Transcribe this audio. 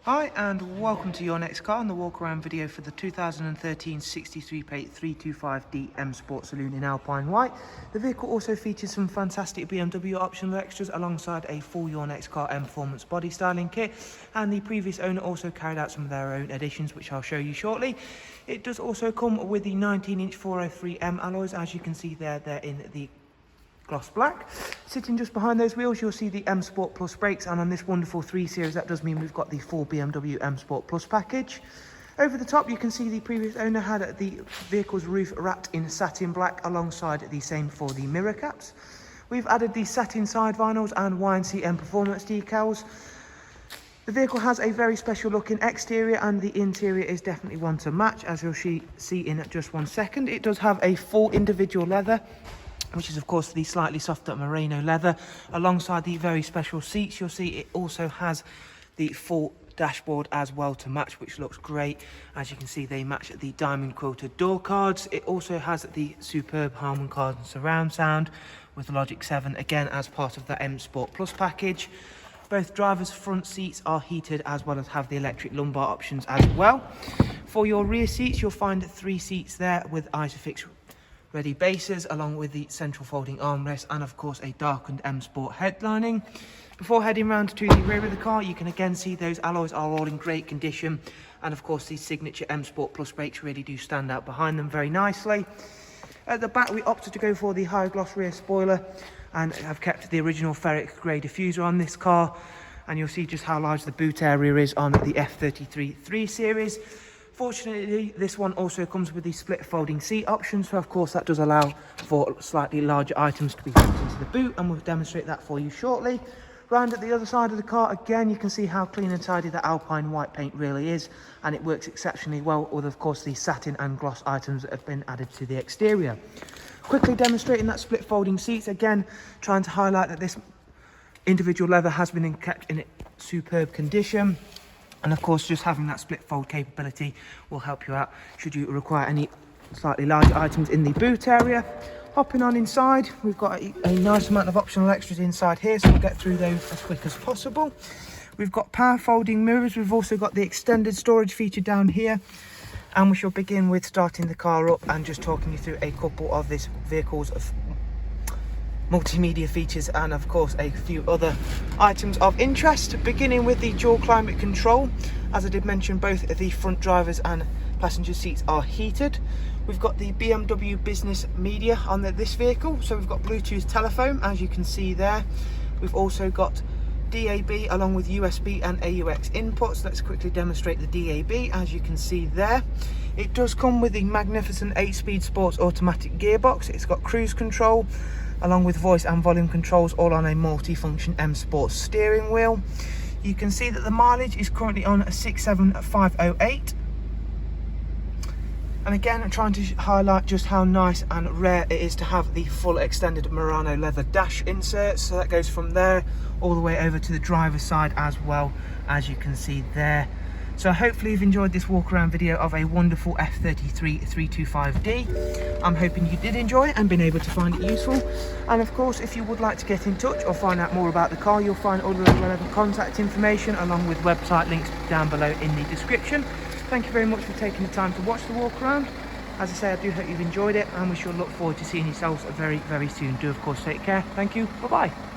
Hi and welcome to your next car and the walk around video for the 2013 63 plate 325D M Sport Saloon in Alpine White. The vehicle also features some fantastic BMW optional extras alongside a full Your Next Car M Performance body styling kit, and the previous owner also carried out some of their own additions which I'll show you shortly. It does also come with the 19-inch 403M alloys, as you can see there, they're in the gloss black. Sitting just behind those wheels you'll see the M Sport Plus brakes, and on this wonderful 3 Series that does mean we've got the full BMW M Sport Plus package. Over the top you can see the previous owner had the vehicle's roof wrapped in satin black alongside the same for the mirror caps. We've added the satin side vinyls and YNC Mperformance decals. The vehicle has a very special looking exterior and the interior is definitely one to match, as you'll see in just 1 second. It does have a full individual leather, which is of course the slightly softer merino leather. Alongside the very special seats you'll see it also has the full dashboard as well to match, which looks great. As you can see, they match the diamond quilted door cards. It also has the superb Harman Kardon surround sound with Logic 7, again as part of the M Sport Plus package. Both drivers' front seats are heated, as well as have the electric lumbar options as well. For your rear seats you'll find 3 seats there with Isofix ready bases, along with the central folding armrest and of course a darkened M Sport headlining. Before heading round to the rear of the car, you can again see those alloys are all in great condition, and of course these signature M Sport Plus brakes really do stand out behind them very nicely. At the back we opted to go for the high gloss rear spoiler and have kept the original ferric grey diffuser on this car, and you'll see just how large the boot area is on the F33 3 Series. Fortunately, this one also comes with the split folding seat option, so of course that does allow for slightly larger items to be put into the boot, and we'll demonstrate that for you shortly. Round at the other side of the car, again you can see how clean and tidy the Alpine White paint really is, and it works exceptionally well with of course the satin and gloss items that have been added to the exterior. Quickly demonstrating that split folding seats, again trying to highlight that this individual leather has been kept in superb condition. And of course, just having that split fold capability will help you out should you require any slightly larger items in the boot area. Hopping on inside, we've got a nice amount of optional extras inside here, so we'll get through those as quick as possible. We've got power folding mirrors. We've also got the extended storage feature down here. And we shall begin with starting the car up and just talking you through a couple of this vehicle's multimedia features and of course a few other items of interest, beginning with the dual climate control. As I did mention, both the front drivers and passenger seats are heated. We've got the BMW business media on this vehicle, so we've got Bluetooth telephone, as you can see there. We've also got DAB along with USB and AUX inputs. Let's quickly demonstrate the DAB, as you can see there. It does come with the magnificent 8-speed sports automatic gearbox. It's got cruise control along with voice and volume controls, all on a multi-function M Sport steering wheel. You can see that the mileage is currently on 67508. And again, I'm trying to highlight just how nice and rare it is to have the full extended Murano leather dash insert. So that goes from there all the way over to the driver's side as well, as you can see there. So hopefully you've enjoyed this walk around video of a wonderful F33 325D. I'm hoping you did enjoy it and been able to find it useful. And of course, if you would like to get in touch or find out more about the car, you'll find all the relevant contact information along with website links down below in the description. Thank you very much for taking the time to watch the walk around. As I say, I do hope you've enjoyed it, and we shall look forward to seeing yourselves very, very soon. Do of course take care. Thank you. Bye-bye.